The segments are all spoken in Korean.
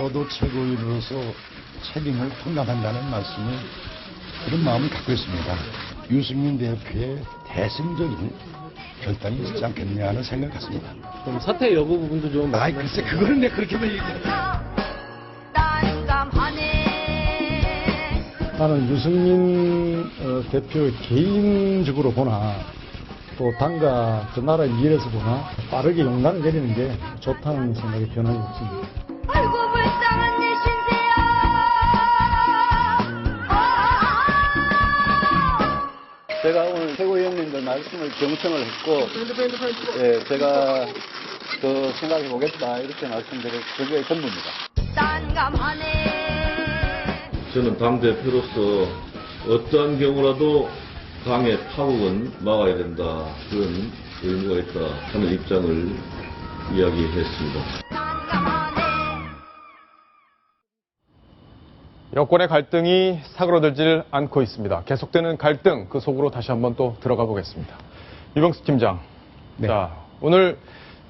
저도 최고위로서 책임을 통감한다는 말씀을 그런 마음을 갖고 있습니다. 유승민 대표의 대승적인 결단이 있지 않겠냐 하는 생각을 갖습니다. 그럼 사퇴 여부 부분도 좀 아이 글쎄 그거는 내가 그렇게만 얘기해. 나는 유승민 대표 개인적으로 보나 또 당과 그 나라의 미래에서 보나 빠르게 용단을 내리는 게 좋다는 생각이 변함이 없습니다. 아이고 불쌍한 내 신세야. 제가 오늘 최고위원님들 말씀을 경청을 했고, 제가 더 생각해 보겠다 이렇게 말씀드릴 그게 전부입니다. 딴감하네. 저는 당대표로서 어떠한 경우라도 당의 파국은 막아야 된다. 그런 의무가 있다 하는 입장을 이야기했습니다. 여권의 갈등이 사그러들질 않고 있습니다. 계속되는 갈등, 그 속으로 다시 한번 또 들어가 보겠습니다. 유병수 팀장. 네. 자, 오늘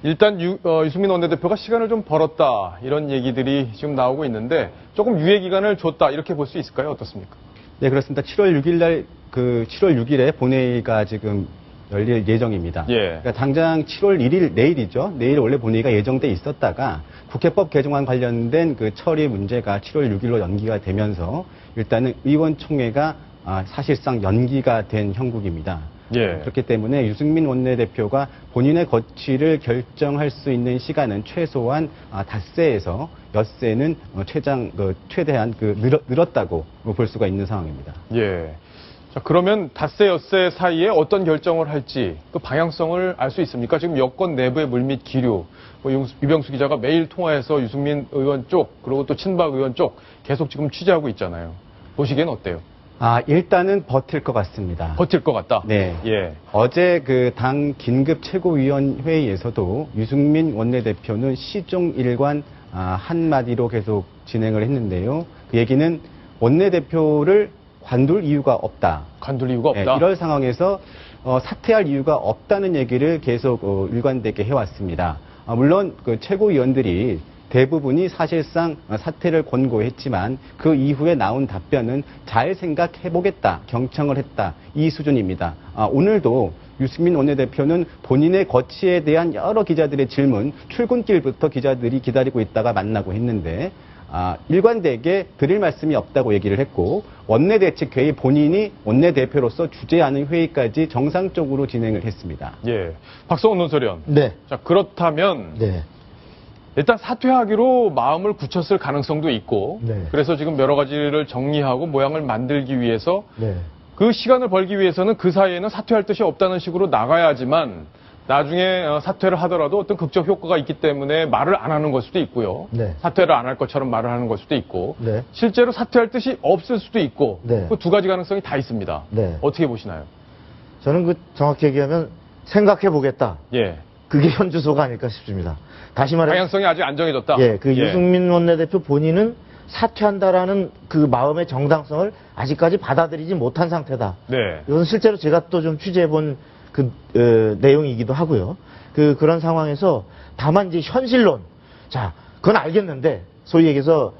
일단 유승민 원내대표가 시간을 좀 벌었다. 이런 얘기들이 지금 나오고 있는데 조금 유예 기간을 줬다. 이렇게 볼 수 있을까요? 어떻습니까? 네, 그렇습니다. 7월 6일 날, 7월 6일에 본회의가 지금 열릴 예정입니다. 예. 그러니까 당장 7월 1일, 내일이죠. 내일 원래 본회의가 예정돼 있었다가 국회법 개정안 관련된 그 처리 문제가 7월 6일로 연기가 되면서 일단은 의원총회가 사실상 연기가 된 형국입니다. 예. 그렇기 때문에 유승민 원내대표가 본인의 거취를 결정할 수 있는 시간은 최소한 닷새에서 엿새는 최대한 늘었다고 볼 수가 있는 상황입니다. 예. 자, 그러면 닷새, 엿새 사이에 어떤 결정을 할지 그 방향성을 알 수 있습니까? 지금 여권 내부의 물밑 기류, 유병수 기자가 매일 통화해서 유승민 의원 쪽, 그리고 또 친박 의원 쪽 계속 지금 취재하고 있잖아요. 보시기엔 어때요? 일단은 버틸 것 같습니다. 버틸 것 같다? 네. 예. 어제 그 당 긴급 최고위원회의에서도 유승민 원내대표는 시종일관 한마디로 계속 진행을 했는데요. 그 얘기는 원내대표를 관둘 이유가 없다. 관둘 이유가 없다? 네, 이럴 상황에서 사퇴할 이유가 없다는 얘기를 계속 일관되게 해왔습니다. 물론 그 최고위원들이 대부분이 사실상 사퇴를 권고했지만 그 이후에 나온 답변은 잘 생각해보겠다, 경청을 했다, 이 수준입니다. 오늘도 유승민 원내대표는 본인의 거취에 대한 여러 기자들의 질문, 출근길부터 기자들이 기다리고 있다가 만나고 했는데 일관되게 드릴 말씀이 없다고 얘기를 했고 원내대책회의 본인이 원내대표로서 주재하는 회의까지 정상적으로 진행을 했습니다. 예. 박성훈 논설위원. 네. 자, 그렇다면 네. 일단 사퇴하기로 마음을 굳혔을 가능성도 있고 네. 그래서 지금 여러 가지를 정리하고 모양을 만들기 위해서 네. 그 시간을 벌기 위해서는 그 사이에는 사퇴할 뜻이 없다는 식으로 나가야지만 나중에 사퇴를 하더라도 어떤 극적 효과가 있기 때문에 말을 안 하는 걸 수도 있고요. 네. 사퇴를 안 할 것처럼 말을 하는 걸 수도 있고 네. 실제로 사퇴할 뜻이 없을 수도 있고 네. 그 두 가지 가능성이 다 있습니다. 네. 어떻게 보시나요? 저는 그 정확히 얘기하면 생각해보겠다. 예. 그게 현주소가 아닐까 싶습니다. 다시 말해 방향성이 아직 안 정해졌다. 예, 그 유승민 원내대표 본인은 사퇴한다라는 그 마음의 정당성을 아직까지 받아들이지 못한 상태다. 네. 이건 실제로 제가 또 좀 취재해본 내용이기도 하고요. 그런 상황에서 다만 이제 현실론. 자, 그건 알겠는데 소위 얘기해서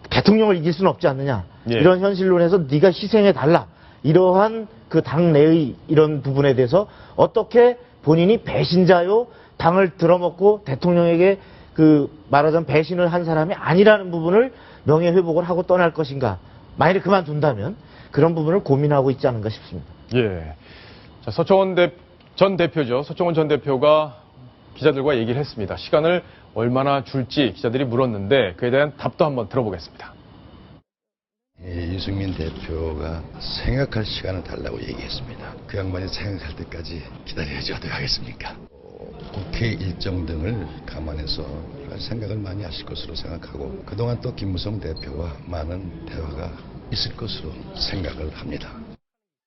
대통령을 이길 수는 없지 않느냐. 예. 이런 현실론에서 네가 희생해 달라. 이러한 그 당 내의 이런 부분에 대해서 어떻게 본인이 배신자요, 당을 들어먹고 대통령에게 말하자면 배신을 한 사람이 아니라는 부분을 명예회복을 하고 떠날 것인가. 만약에 그만둔다면 그런 부분을 고민하고 있지 않은가 싶습니다. 예. 자, 서청원 전 대표죠. 서청원 전 대표가 기자들과 얘기를 했습니다. 시간을 얼마나 줄지 기자들이 물었는데 그에 대한 답도 한번 들어보겠습니다. 유승민 대표가 생각할 시간을 달라고 얘기했습니다. 그 양반이 생각할 때까지 기다려야지 어떻게 하겠습니까? 국회 일정 등을 감안해서 생각을 많이 하실 것으로 생각하고 그동안 또 김무성 대표와 많은 대화가 있을 것으로 생각을 합니다.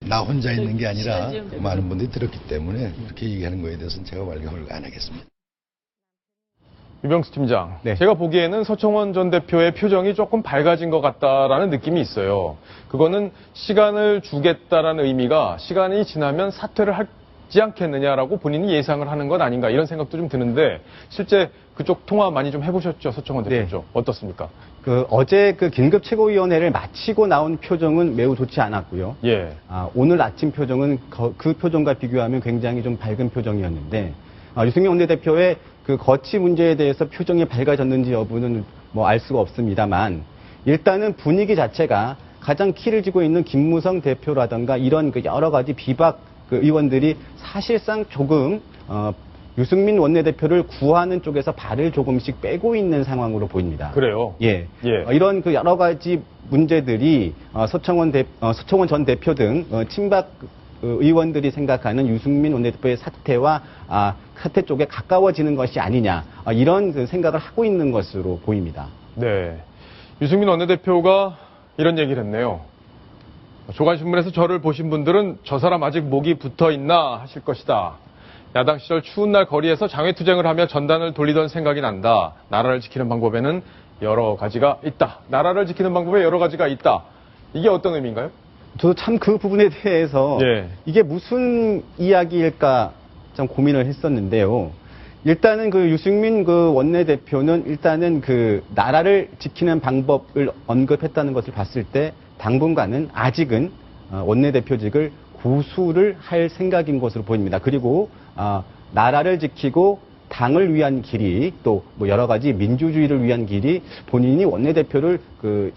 나 혼자 있는 게 아니라 많은 분들이 들었기 때문에 그렇게 얘기하는 거에 대해서는 제가 완력을 안 하겠습니다. 유병수 팀장, 네. 제가 보기에는 서청원 전 대표의 표정이 조금 밝아진 것 같다라는 느낌이 있어요. 그거는 시간을 주겠다라는 의미가 시간이 지나면 사퇴를 할지 있지 않겠느냐라고 본인이 예상을 하는 것 아닌가 이런 생각도 좀 드는데 실제 그쪽 통화 많이 좀 해보셨죠, 서청원 대표 쪽 어떻습니까? 어제 그 긴급 최고위원회를 마치고 나온 표정은 매우 좋지 않았고요. 예. 오늘 아침 표정은 그 표정과 비교하면 굉장히 좀 밝은 표정이었는데 유승민 원내대표의 그 거취 문제에 대해서 표정이 밝아졌는지 여부는 뭐 알 수가 없습니다만 일단은 분위기 자체가 가장 키를 쥐고 있는 김무성 대표라든가 이런 그 여러 가지 비박 그 의원들이 사실상 조금 유승민 원내대표를 구하는 쪽에서 발을 조금씩 빼고 있는 상황으로 보입니다. 그래요? 예. 예. 이런 그 여러 가지 문제들이 서청원 전 대표 등 친박 의원들이 생각하는 유승민 원내대표의 사퇴와 사퇴 쪽에 가까워지는 것이 아니냐 이런 그 생각을 하고 있는 것으로 보입니다. 네. 유승민 원내대표가 이런 얘기를 했네요. 조간신문에서 저를 보신 분들은 저 사람 아직 목이 붙어 있나 하실 것이다. 야당 시절 추운 날 거리에서 장외투쟁을 하며 전단을 돌리던 생각이 난다. 나라를 지키는 방법에는 여러 가지가 있다. 나라를 지키는 방법에 여러 가지가 있다. 이게 어떤 의미인가요? 저도 참 그 부분에 대해서 예. 이게 무슨 이야기일까 참 고민을 했었는데요. 일단은 그 유승민 그 원내대표는 일단은 그 나라를 지키는 방법을 언급했다는 것을 봤을 때 당분간은 아직은 원내대표직을 고수를 할 생각인 것으로 보입니다. 그리고 나라를 지키고 당을 위한 길이 또 뭐 여러 가지 민주주의를 위한 길이 본인이 원내대표를 그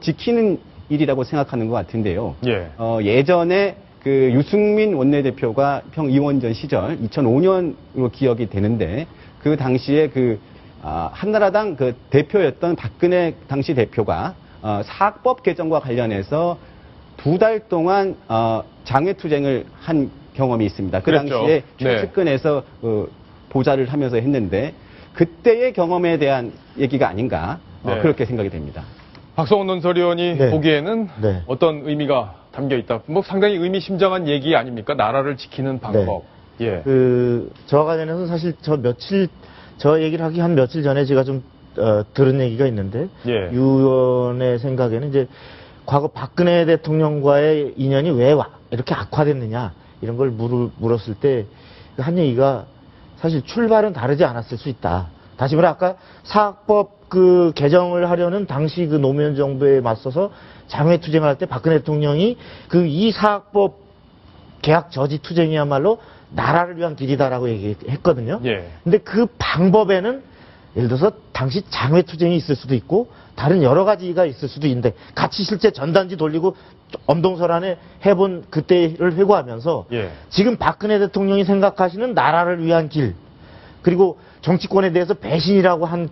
지키는 일이라고 생각하는 것 같은데요. 예. 예전에 그 유승민 원내대표가 평의원전 시절 2005년으로 기억이 되는데 그 당시에 한나라당 그 대표였던 박근혜 당시 대표가 사학법 개정과 관련해서 2달 동안 장외투쟁을 한 경험이 있습니다. 그 그랬죠. 당시에 네. 최측근에서 보좌를 하면서 했는데 그때의 경험에 대한 얘기가 아닌가 네. 그렇게 생각이 됩니다. 박성원 논설위원이 네. 보기에는 네. 어떤 의미가 담겨 있다. 뭐 상당히 의미심장한 얘기 아닙니까? 나라를 지키는 방법. 예. 저와 관련해서 사실 저 얘기를 하기 한 며칠 전에 제가 좀 들은 얘기가 있는데 예. 유 의원의 생각에는 이제 과거 박근혜 대통령과의 인연이 왜 이렇게 악화됐느냐 이런 걸 물었을 때 한 얘기가 사실 출발은 다르지 않았을 수 있다. 다시 말해 아까 사학법 그 개정을 하려는 당시 그 노무현 정부에 맞서서 장외투쟁할 때 박근혜 대통령이 이 사학법 계약 저지 투쟁이야말로 나라를 위한 길이다라고 얘기했거든요. 예. 근데 그 방법에는 예를 들어서 당시 장외투쟁이 있을 수도 있고 다른 여러 가지가 있을 수도 있는데 같이 실제 전단지 돌리고 엄동설안에 해본 그때를 회고하면서 예. 지금 박근혜 대통령이 생각하시는 나라를 위한 길 그리고 정치권에 대해서 배신이라고 한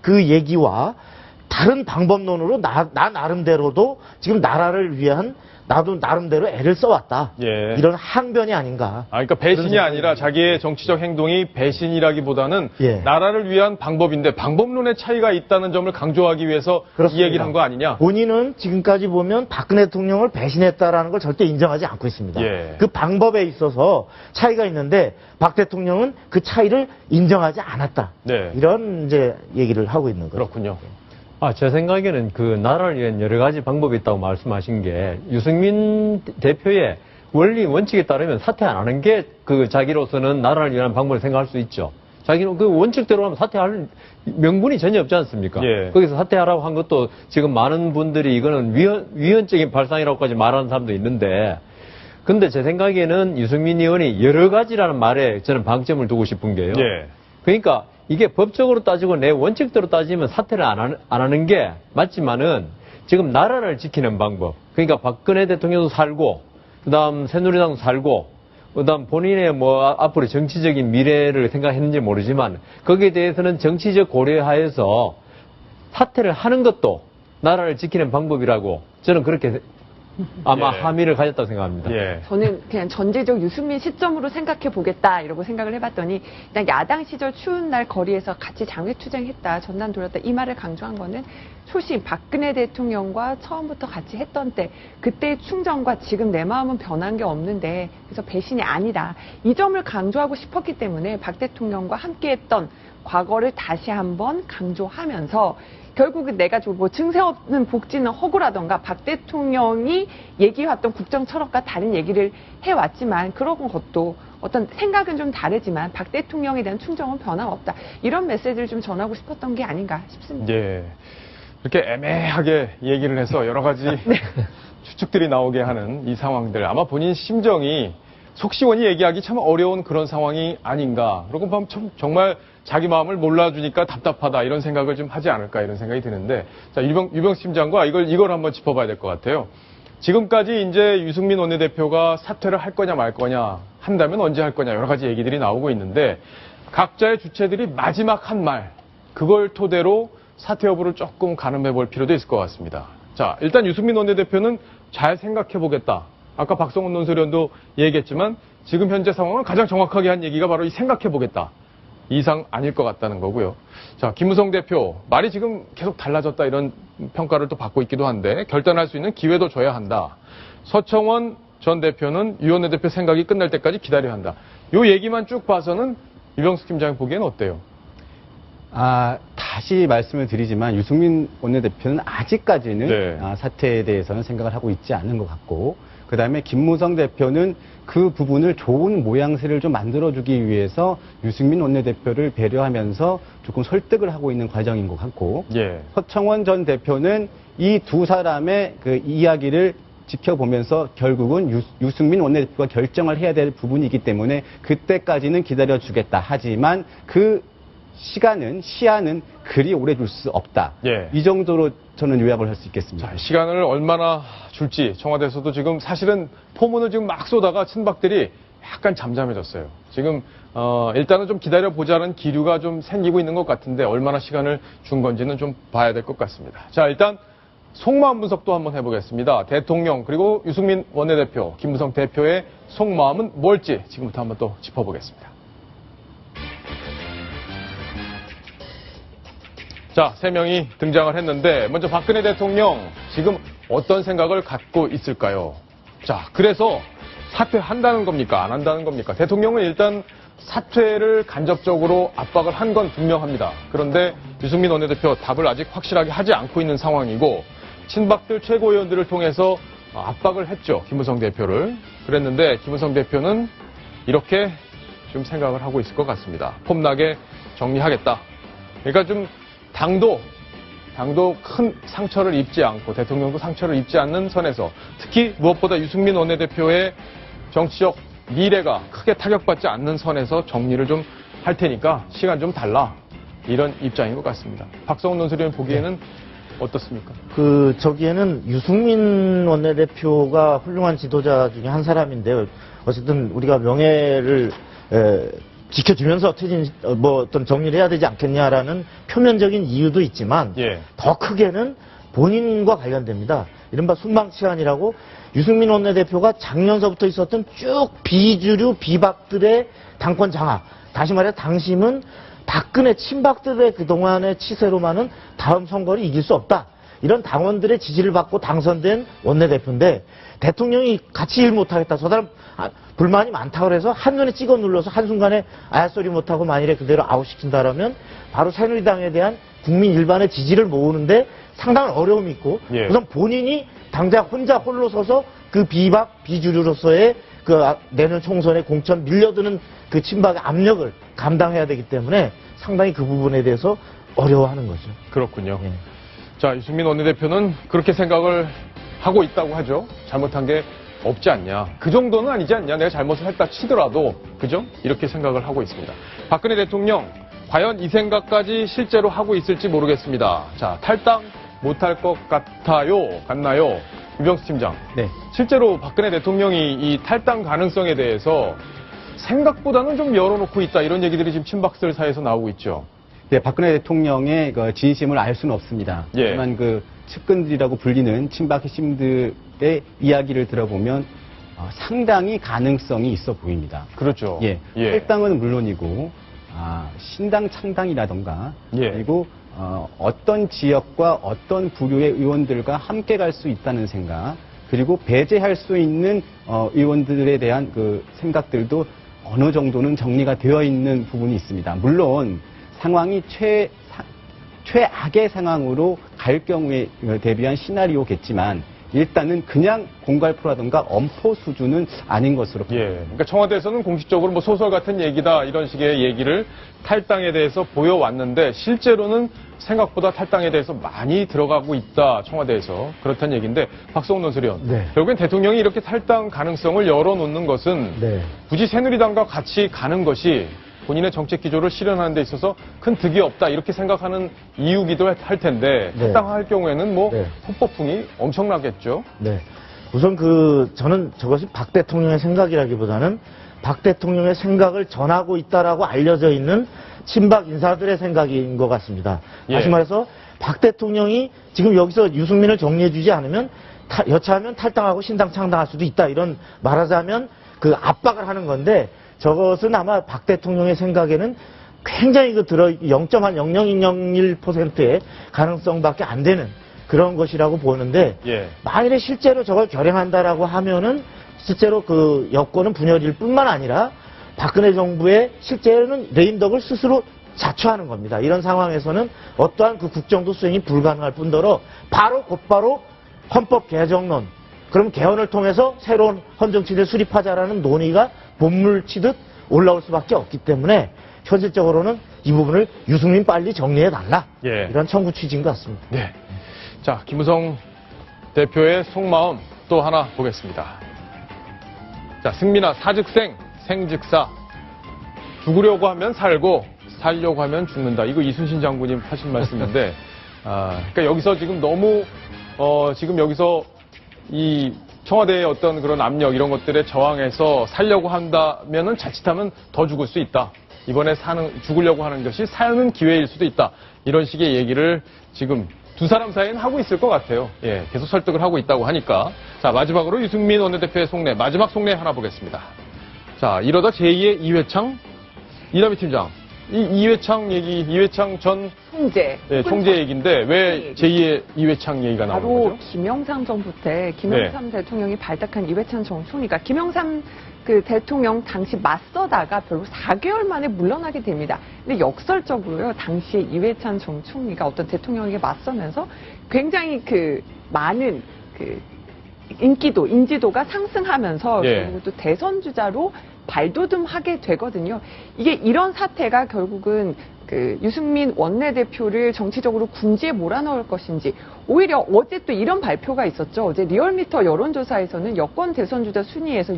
그 얘기와 다른 방법론으로 나 나름대로도 지금 나라를 위한 나도 나름대로 애를 써왔다. 예. 이런 항변이 아닌가. 그러니까 배신이 아니라 자기의 정치적 행동이 배신이라기보다는 예. 나라를 위한 방법인데 방법론의 차이가 있다는 점을 강조하기 위해서 그렇습니다. 이 얘기를 한 거 아니냐? 본인은 지금까지 보면 박근혜 대통령을 배신했다라는 걸 절대 인정하지 않고 있습니다. 예. 그 방법에 있어서 차이가 있는데 박 대통령은 그 차이를 인정하지 않았다. 네. 이런 이제 얘기를 하고 있는 거죠. 그렇군요. 제 생각에는 그 나라를 위한 여러 가지 방법이 있다고 말씀하신 게 유승민 대표의 원리 원칙에 따르면 사퇴 안 하는 게 그 자기로서는 나라를 위한 방법을 생각할 수 있죠. 자기는 그 원칙대로 하면 사퇴할 명분이 전혀 없지 않습니까? 예. 거기서 사퇴하라고 한 것도 지금 많은 분들이 이거는 위헌적인 발상이라고까지 말하는 사람도 있는데 근데 제 생각에는 유승민 의원이 여러 가지라는 말에 저는 방점을 두고 싶은 게요. 예. 그러니까 이게 법적으로 따지고 내 원칙대로 따지면 사퇴를 안 하는 게 맞지만은 지금 나라를 지키는 방법. 그러니까 박근혜 대통령도 살고, 그 다음 새누리당도 살고, 그 다음 본인의 앞으로 정치적인 미래를 생각했는지 모르지만 거기에 대해서는 정치적 고려하에서 사퇴를 하는 것도 나라를 지키는 방법이라고 저는 그렇게 아마 예. 함의를 가졌다고 생각합니다. 예. 저는 그냥 전제적 유승민 시점으로 생각해 보겠다 이러고 생각을 해봤더니 그냥 야당 시절 추운 날 거리에서 같이 장외투쟁했다 전단 돌렸다 이 말을 강조한 거는 초심 박근혜 대통령과 처음부터 같이 했던 때 그때의 충정과 지금 내 마음은 변한 게 없는데 그래서 배신이 아니다 이 점을 강조하고 싶었기 때문에 박 대통령과 함께했던 과거를 다시 한번 강조하면서 결국은 내가 뭐 증세 없는 복지는 허구라던가 박 대통령이 얘기해왔던 국정 철학과 다른 얘기를 해왔지만 그런 것도 어떤 생각은 좀 다르지만 박 대통령에 대한 충정은 변함없다. 이런 메시지를 좀 전하고 싶었던 게 아닌가 싶습니다. 예. 이렇게 애매하게 얘기를 해서 여러 가지 추측들이 나오게 하는 이 상황들. 아마 본인 심정이 속 시원히 얘기하기 참 어려운 그런 상황이 아닌가. 그러고 보면 정말 자기 마음을 몰라주니까 답답하다 이런 생각을 좀 하지 않을까 이런 생각이 드는데, 자, 유병수 팀장과 이걸 한번 짚어봐야 될 것 같아요. 지금까지 이제 유승민 원내대표가 사퇴를 할 거냐 말 거냐, 한다면 언제 할 거냐 여러 가지 얘기들이 나오고 있는데, 각자의 주체들이 마지막 한 말, 그걸 토대로 사퇴 여부를 조금 가늠해 볼 필요도 있을 것 같습니다. 자, 일단 유승민 원내대표는 잘 생각해 보겠다. 아까 박성훈 논설위원도 얘기했지만 지금 현재 상황을 가장 정확하게 한 얘기가 바로 이 생각해 보겠다. 이상 아닐 것 같다는 거고요. 자, 김무성 대표 말이 지금 계속 달라졌다 이런 평가를 또 받고 있기도 한데 결단할 수 있는 기회도 줘야 한다. 서청원 전 대표는 유 원내대표 생각이 끝날 때까지 기다려야 한다. 요 얘기만 쭉 봐서는 유병수 팀장이 보기엔 어때요? 다시 말씀을 드리지만 유승민 원내대표는 아직까지는 네. 사퇴에 대해서는 생각을 하고 있지 않는 것 같고, 그 다음에 김무성 대표는 그 부분을 좋은 모양새를 좀 만들어주기 위해서 유승민 원내대표를 배려하면서 조금 설득을 하고 있는 과정인 것 같고, 예. 서청원 전 대표는 이 두 사람의 그 이야기를 지켜보면서 결국은 유승민 원내대표가 결정을 해야 될 부분이기 때문에 그때까지는 기다려주겠다. 하지만 그 시한은 그리 오래 줄 수 없다. 예. 이 정도로 저는 요약을 할 수 있겠습니다. 자, 시간을 얼마나 줄지 청와대에서도 지금 사실은 포문을 지금 막 쏘다가 친박들이 약간 잠잠해졌어요. 지금 일단은 좀 기다려보자는 기류가 좀 생기고 있는 것 같은데 얼마나 시간을 준 건지는 좀 봐야 될 것 같습니다. 자, 일단 속마음 분석도 한번 해보겠습니다. 대통령 그리고 유승민 원내대표, 김무성 대표의 속마음은 뭘지 지금부터 한번 또 짚어보겠습니다. 자, 세 명이 등장을 했는데 먼저 박근혜 대통령 지금 어떤 생각을 갖고 있을까요? 자, 그래서 사퇴한다는 겁니까? 안 한다는 겁니까? 대통령은 일단 사퇴를 간접적으로 압박을 한 건 분명합니다. 그런데 유승민 원내대표 답을 아직 확실하게 하지 않고 있는 상황이고, 친박들 최고위원들을 통해서 압박을 했죠. 김무성 대표를. 그랬는데 김무성 대표는 이렇게 좀 생각을 하고 있을 것 같습니다. 폼나게 정리하겠다. 그러니까 좀 당도 큰 상처를 입지 않고 대통령도 상처를 입지 않는 선에서, 특히 무엇보다 유승민 원내대표의 정치적 미래가 크게 타격받지 않는 선에서 정리를 좀 할 테니까 시간 좀 달라. 이런 입장인 것 같습니다. 박성훈 논설위원 보기에는 어떻습니까? 저기에는 유승민 원내대표가 훌륭한 지도자 중에 한 사람인데요. 어쨌든 우리가 명예를 지켜주면서 어떤 정리를 해야 되지 않겠냐라는 표면적인 이유도 있지만, 예. 더 크게는 본인과 관련됩니다. 이른바 순방치안이라고 유승민 원내대표가 작년서부터 있었던 쭉 비주류 비박들의 당권 장악, 다시 말해 당심은 박근혜 친박들의 그동안의 치세로만은 다음 선거를 이길 수 없다. 이런 당원들의 지지를 받고 당선된 원내대표인데, 대통령이 같이 일 못하겠다. 저 사람 불만이 많다고 해서 한눈에 찍어 눌러서 한순간에 아야소리 못하고 만일에 그대로 아웃시킨다라면 바로 새누리당에 대한 국민 일반의 지지를 모으는데 상당한 어려움이 있고, 예. 우선 본인이 당장 혼자 홀로 서서 그 비박 비주류로서의 그 내년 총선에 공천 밀려드는 그 친박의 압력을 감당해야 되기 때문에 상당히 그 부분에 대해서 어려워하는 거죠. 그렇군요. 예. 자, 유승민 원내대표는 그렇게 생각을 하고 있다고 하죠. 잘못한 게 없지 않냐. 그 정도는 아니지 않냐. 내가 잘못을 했다 치더라도, 그죠? 이렇게 생각을 하고 있습니다. 박근혜 대통령, 과연 이 생각까지 실제로 하고 있을지 모르겠습니다. 자, 탈당 못할 것 같나요? 유병수 팀장. 네. 실제로 박근혜 대통령이 이 탈당 가능성에 대해서 생각보다는 좀 열어놓고 있다. 이런 얘기들이 지금 친박들 사이에서 나오고 있죠. 네, 박근혜 대통령의 그 진심을 알 수는 없습니다. 예. 하지만 그 측근들이라고 불리는 친박 핵심들의 이야기를 들어보면 상당히 가능성이 있어 보입니다. 그렇죠. 예, 예. 탈당은 물론이고 신당 창당이라던가 예. 그리고 어떤 지역과 어떤 부류의 의원들과 함께 갈 수 있다는 생각, 그리고 배제할 수 있는 의원들에 대한 그 생각들도 어느 정도는 정리가 되어 있는 부분이 있습니다. 물론 상황이 최악의 상황으로 갈 경우에 대비한 시나리오겠지만 일단은 그냥 공갈포라든가 엄포 수준은 아닌 것으로 예. 그러니까 청와대에서는 공식적으로 뭐 소설 같은 얘기다 이런 식의 얘기를 탈당에 대해서 보여왔는데 실제로는 생각보다 탈당에 대해서 많이 들어가고 있다 청와대에서 그렇다는 얘기인데 박성훈 논설위원 네. 결국엔 대통령이 이렇게 탈당 가능성을 열어놓는 것은 네. 굳이 새누리당과 같이 가는 것이 본인의 정책 기조를 실현하는 데 있어서 큰 득이 없다 이렇게 생각하는 이유기도 할 텐데 네. 탈당할 경우에는 뭐 네. 후폭풍이 엄청나겠죠. 네. 우선 저는 저것이 박 대통령의 생각이라기보다는 박 대통령의 생각을 전하고 있다라고 알려져 있는 친박 인사들의 생각인 것 같습니다. 다시 예. 말해서 박 대통령이 지금 여기서 유승민을 정리해주지 않으면 여차하면 탈당하고 신당 창당할 수도 있다 이런 말하자면 그 압박을 하는 건데 저것은 아마 박 대통령의 생각에는 굉장히 0.0001%의 가능성밖에 안 되는 그런 것이라고 보는데 예. 만일에 실제로 저걸 결행한다라고 하면은 실제로 그 여권은 분열일 뿐만 아니라 박근혜 정부의 실제로는 레임덕을 스스로 자초하는 겁니다. 이런 상황에서는 어떠한 그 국정도 수행이 불가능할 뿐더러 곧바로 헌법 개정론 그럼 개헌을 통해서 새로운 헌정치를 수립하자라는 논의가 본물치듯 올라올 수밖에 없기 때문에 현실적으로는 이 부분을 유승민 빨리 정리해달라. 예. 이런 청구 취지인 것 같습니다. 네. 자, 김무성 대표의 속마음 또 하나 보겠습니다. 자, 승민아, 사즉생, 생즉사. 죽으려고 하면 살고, 살려고 하면 죽는다. 이거 이순신 장군님 하신 말씀인데, 그러니까 여기서 지금 너무, 지금 여기서 이 청와대의 어떤 그런 압력 이런 것들에 저항해서 살려고 한다면은 자칫하면 더 죽을 수 있다. 이번에 죽으려고 하는 것이 사는 기회일 수도 있다. 이런 식의 얘기를 지금 두 사람 사이는 하고 있을 것 같아요. 예, 계속 설득을 하고 있다고 하니까. 자, 마지막으로 유승민 원내대표의 속내, 마지막 속내 하나 보겠습니다. 자, 이러다 제2의 이회창, 이남희 팀장. 이 이회창 전 총재 얘기인데 왜 제2의 이회창 얘기가 나오는 바로 거죠? 김영삼 정부 때 김영삼 대통령이 발탁한 이회창 전 총리가 김영삼 그 대통령 당시 맞서다가 별로 4개월 만에 물러나게 됩니다. 근데 역설적으로요, 당시에 이회창 전 총리가 어떤 대통령에게 맞서면서 굉장히 그 많은 그 인지도가 상승하면서 예. 결국 또 대선 주자로 발돋움하게 되거든요. 이게 이런 사태가 결국은 그 유승민 원내대표를 정치적으로 궁지에 몰아넣을 것인지 오히려 어제 또 이런 발표가 있었죠. 어제 리얼미터 여론조사에서는 여권 대선 주자 순위에서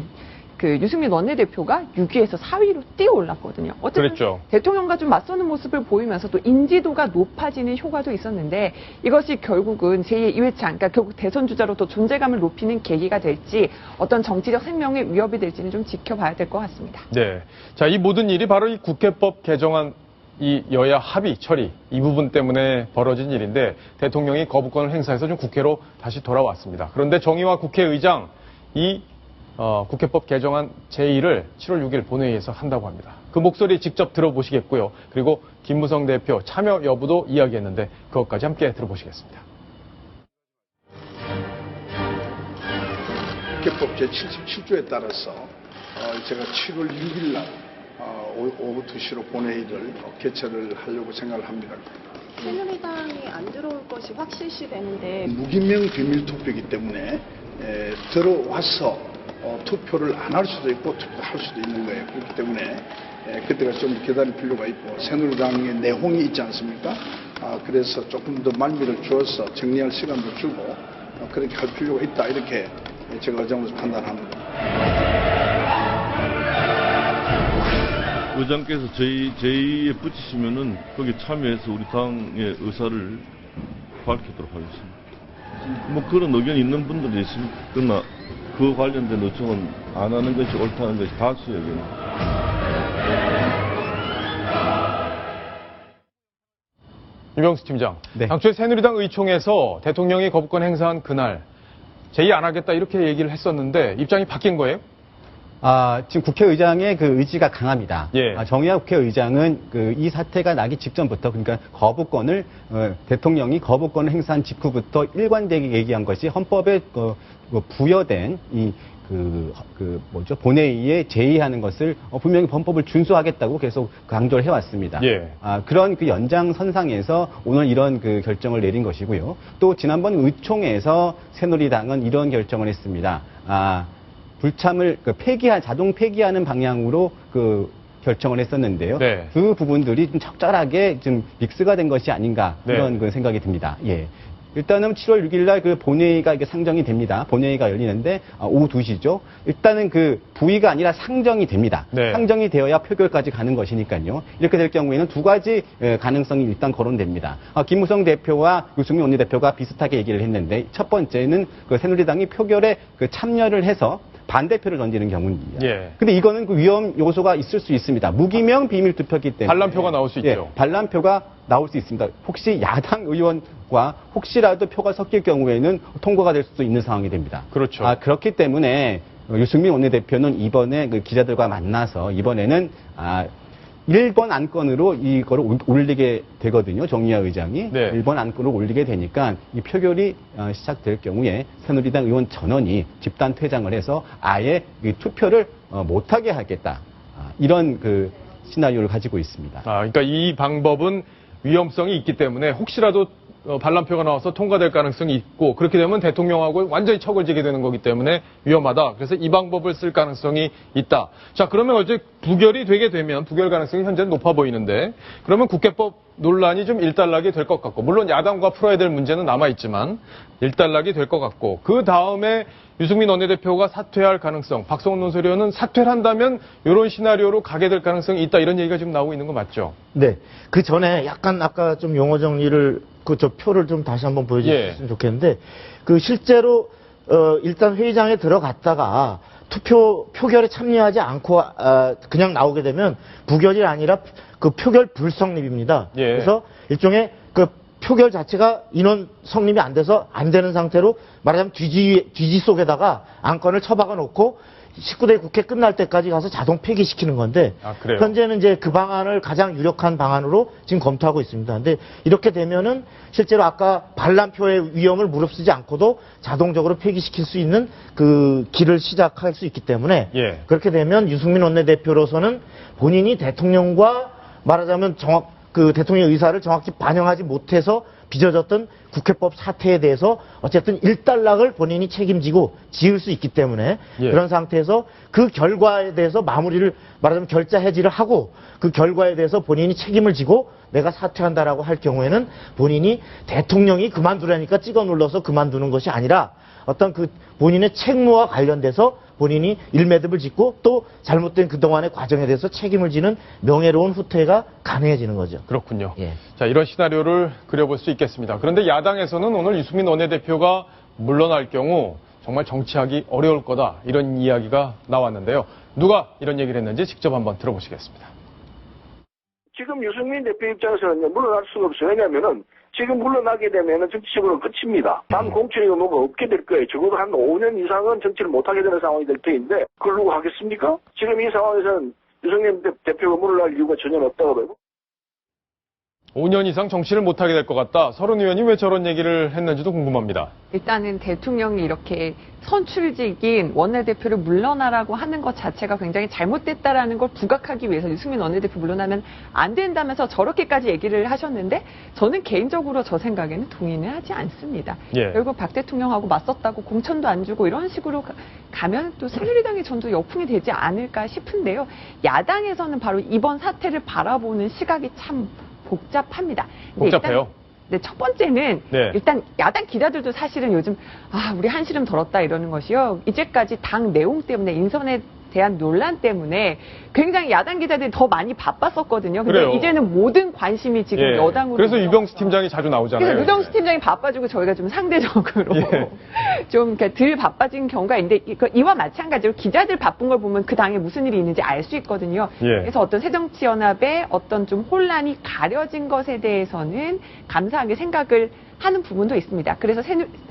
그 유승민 원내대표가 6위에서 4위로 뛰어 올랐거든요. 어쨌든 그랬죠. 대통령과 좀 맞서는 모습을 보이면서 또 인지도가 높아지는 효과도 있었는데 이것이 결국은 제2의 이회창, 그러니까 결국 대선 주자로 또 존재감을 높이는 계기가 될지 어떤 정치적 생명의 위협이 될지는 좀 지켜봐야 될 것 같습니다. 네. 자, 이 모든 일이 바로 이 국회법 개정안 이 여야 합의 처리 이 부분 때문에 벌어진 일인데 대통령이 거부권을 행사해서 좀 국회로 다시 돌아왔습니다. 그런데 정의화 국회의장 이 국회법 개정안 제1을 7월 6일 본회의에서 한다고 합니다. 그 목소리 직접 들어보시겠고요. 그리고 김무성 대표 참여 여부도 이야기했는데 그것까지 함께 들어보시겠습니다. 국회법 제77조에 따라서 제가 7월 6일 날 오후 2시로 본회의를 개최를 하려고 생각을 합니다. 새누리당이 안 들어올 것이 확실시 되는데 무기명 비밀 투표이기 때문에 들어와서 투표를 안 할 수도 있고 투표할 수도 있는 거예요. 그렇기 때문에 그때가 좀 기다릴 필요가 있고 새누리당의 내홍이 있지 않습니까? 그래서 조금 더 말미를 주어서 정리할 시간도 주고 그렇게 할 필요가 있다 이렇게 제가 의장으로서 판단합니다. 의장께서 제2에 붙이시면은 거기에 참여해서 우리 당의 의사를 밝히도록 하겠습니다. 뭐 그런 의견이 있는 분들이 있습니다. 그러나 그 관련된 요청은 안 하는 것이 옳다는 것이 다수의 의견입니다. 유병수 팀장. 네. 당초에 새누리당 의총에서 대통령이 거부권 행사한 그날 제의 안 하겠다 이렇게 얘기를 했었는데 입장이 바뀐 거예요? 지금 국회의장의 그 의지가 강합니다. 예. 정의화 국회의장은 이 사태가 나기 직전부터 그러니까 거부권을 대통령이 거부권을 행사한 직후부터 일관되게 얘기한 것이 헌법에 부여된 이 본회의에 제의하는 것을 분명히 헌법을 준수하겠다고 계속 강조를 해왔습니다. 예. 그런 그 연장선상에서 오늘 이런 그 결정을 내린 것이고요. 또 지난번 의총에서 새누리당은 이런 결정을 했습니다. 불참을 자동 폐기하는 방향으로 결정을 했었는데요. 네. 그 부분들이 좀 적절하게 좀 믹스가 된 것이 아닌가 네. 이런 그 생각이 듭니다. 예. 일단은 7월 6일 날 그 본회의가 이게 상정이 됩니다. 본회의가 열리는데 오후 2시죠. 일단은 그 부의가 아니라 상정이 됩니다. 네. 상정이 되어야 표결까지 가는 것이니까요. 이렇게 될 경우에는 두 가지 가능성이 일단 거론됩니다. 김무성 대표와 유승민 원내대표가 비슷하게 얘기를 했는데 첫 번째는 그 새누리당이 표결에 그 참여를 해서 반대표를 던지는 경우입니다. 예. 근데 이거는 그 위험 요소가 있을 수 있습니다. 무기명 비밀 투표기 때문에 반란표가 나올 수 예, 있죠. 반란표가 나올 수 있습니다. 혹시 야당 의원과 혹시라도 표가 섞일 경우에는 통과가 될 수도 있는 상황이 됩니다. 그렇죠. 그렇기 때문에 유승민 원내대표는 이번에 그 기자들과 만나서 이번에는 1번 안건으로 이거를 올리게 되거든요. 정의화 의장이. 네. 1번 안건을 올리게 되니까 이 표결이 시작될 경우에 새누리당 의원 전원이 집단 퇴장을 해서 아예 이 투표를 못하게 하겠다. 이런 그 시나리오를 가지고 있습니다. 그러니까 이 방법은 위험성이 있기 때문에 혹시라도 반란표가 나와서 통과될 가능성이 있고 그렇게 되면 대통령하고 완전히 척을 지게 되는 거기 때문에 위험하다. 그래서 이 방법을 쓸 가능성이 있다. 자, 그러면 어제 부결이 되게 되면 부결 가능성이 현재 높아 보이는데 그러면 국회법 논란이 좀 일단락이 될 것 같고 물론 야당과 풀어야 될 문제는 남아있지만 일단락이 될 것 같고 그 다음에 유승민 원내대표가 사퇴할 가능성 박성훈 논설위원은 사퇴를 한다면 이런 시나리오로 가게 될 가능성이 있다 이런 얘기가 지금 나오고 있는 거 맞죠? 네. 그 전에 약간 아까 좀 용어 정리를 저 표를 좀 다시 한번 보여주셨으면 좋겠는데 실제로 일단 회의장에 들어갔다가 표결에 참여하지 않고 그냥 나오게 되면 부결이 아니라 그 표결 불성립입니다. 예. 그래서 일종의 그 표결 자체가 인원 성립이 안 돼서 안 되는 상태로 말하자면 뒤지 속에다가 안건을 처박아 놓고 19대 국회 끝날 때까지 가서 자동 폐기시키는 건데 그래요? 현재는 이제 그 방안을 가장 유력한 방안으로 지금 검토하고 있습니다. 근데 이렇게 되면은 실제로 아까 반란표의 위험을 무릅쓰지 않고도 자동적으로 폐기시킬 수 있는 그 길을 시작할 수 있기 때문에 예. 그렇게 되면 유승민 원내대표로서는 본인이 대통령과 말하자면 그 대통령의 의사를 정확히 반영하지 못해서 빚어졌던 국회법 사태에 대해서 어쨌든 일단락을 본인이 책임지고 지을 수 있기 때문에 예. 그런 상태에서 그 결과에 대해서 마무리를 말하자면 결자 해지를 하고 그 결과에 대해서 본인이 책임을 지고 내가 사퇴한다라고 할 경우에는 본인이 대통령이 그만두라니까 찍어 눌러서 그만두는 것이 아니라 어떤 그 본인의 책무와 관련돼서 본인이 일매듭을 짓고 또 잘못된 그동안의 과정에 대해서 책임을 지는 명예로운 후퇴가 가능해지는 거죠. 그렇군요. 예. 자, 이런 시나리오를 그려볼 수 있겠습니다. 그런데 야당에서는 오늘 유승민 원내대표가 물러날 경우 정말 정치하기 어려울 거다 이런 이야기가 나왔는데요. 누가 이런 얘기를 했는지 직접 한번 들어보시겠습니다. 지금 유승민 대표 입장에서는 물러날 수가 없어요. 왜냐하면은 지금 물러나게 되면은 정치적으로 끝입니다. 다음 공천이 뭐가 없게 될 거예요. 적어도 한 5년 이상은 정치를 못하게 되는 상황이 될 터인데 그걸 누가 하겠습니까? 지금 이 상황에서는 유승민 대표가 물러날 이유가 전혀 없다고 봐요. 5년 이상 정치를 못하게 될 것 같다. 서른 의원이 왜 저런 얘기를 했는지도 궁금합니다. 일단은 대통령이 이렇게 선출직인 원내대표를 물러나라고 하는 것 자체가 굉장히 잘못됐다라는 걸 부각하기 위해서 유승민 원내대표 물러나면 안 된다면서 저렇게까지 얘기를 하셨는데 저는 개인적으로 저 생각에는 동의는 하지 않습니다. 예. 결국 박 대통령하고 맞섰다고 공천도 안 주고 이런 식으로 가면 또 새누리당의 전도 역풍이 되지 않을까 싶은데요. 야당에서는 바로 이번 사태를 바라보는 시각이 참 복잡합니다. 복잡해요? 네, 첫 번째는 네. 일단 야당 기자들도 사실은 요즘 우리 한시름 덜었다 이러는 것이요. 이제까지 당 내용 때문에 인선에 대한 논란 때문에 굉장히 야당 기자들이 더 많이 바빴었거든요. 근데 그래요. 이제는 모든 관심이 지금 예. 여당으로. 그래서 유병수 팀장이 자주 나오잖아요. 그래서 유병수 팀장이 바빠지고 저희가 좀 상대적으로 예. 좀 이렇게 덜 바빠진 경우가 있는데 이와 마찬가지로 기자들 바쁜 걸 보면 그 당에 무슨 일이 있는지 알 수 있거든요. 예. 그래서 어떤 새정치연합의 어떤 좀 혼란이 가려진 것에 대해서는 감사하게 생각을 하는 부분도 있습니다. 그래서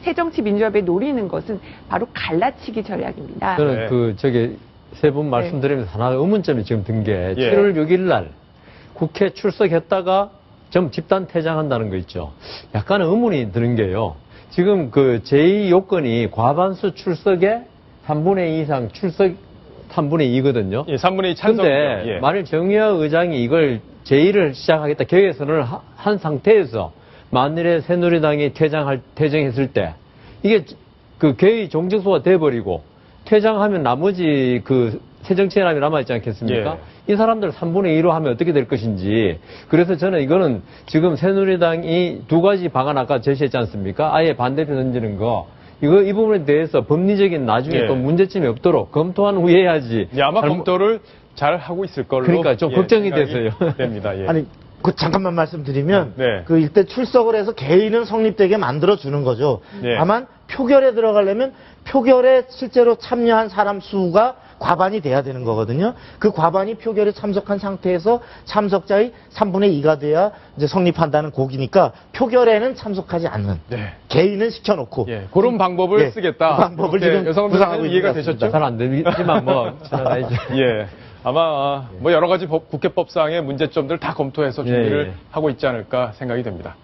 새정치민주연합이 노리는 것은 바로 갈라치기 전략입니다. 저는 네. 세 분 말씀드리면서 하나 의문점이 지금 든 게 예. 7월 6일 날 국회 출석했다가 좀 집단 퇴장한다는 거 있죠. 약간 의문이 드는 게요. 지금 그 제2 요건이 과반수 출석에 3분의 2 이상 출석 3분의 2거든요. 예, 3분의 2 찬성이죠. 근데 예. 만일 정의화 의장이 이걸 제의를 시작하겠다 경외선언을 한 상태에서 만일에 새누리당이 퇴장했을 때 이게 그 개의 종직소가 돼버리고 퇴장하면 나머지 그 새정치연합이 남아있지 않겠습니까? 이 사람들 3분의 2로 하면 어떻게 될 것인지. 그래서 저는 이거는 지금 새누리당이 두 가지 방안 아까 제시했지 않습니까? 아예 반대표 던지는 거. 이 부분에 대해서 법리적인 나중에 예. 또 문제점이 없도록 검토한 후에 해야지. 예, 아마 검토를 잘 하고 있을 걸로. 그러니까 좀 걱정이 생각이 돼서요. 됩니다. 예. 아니, 그 잠깐만 말씀드리면 네. 그 일대 출석을 해서 개인은 성립되게 만들어 주는 거죠. 네. 다만 표결에 들어가려면 표결에 실제로 참여한 사람 수가 과반이 돼야 되는 거거든요. 그 과반이 표결에 참석한 상태에서 참석자의 3분의 2가 돼야 이제 성립한다는 곡이니까 표결에는 참석하지 않는 네. 개인은 시켜놓고 예, 그런 방법을 예, 쓰겠다. 그 방법을 이렇게 지금 여성분들 구상하고 이해가 있는 것 되셨죠? 잘 안 되지만 뭐 지나가야죠. 예. 아마 뭐 여러 가지 국회법상의 문제점들 다 검토해서 준비를 예. 하고 있지 않을까 생각이 됩니다.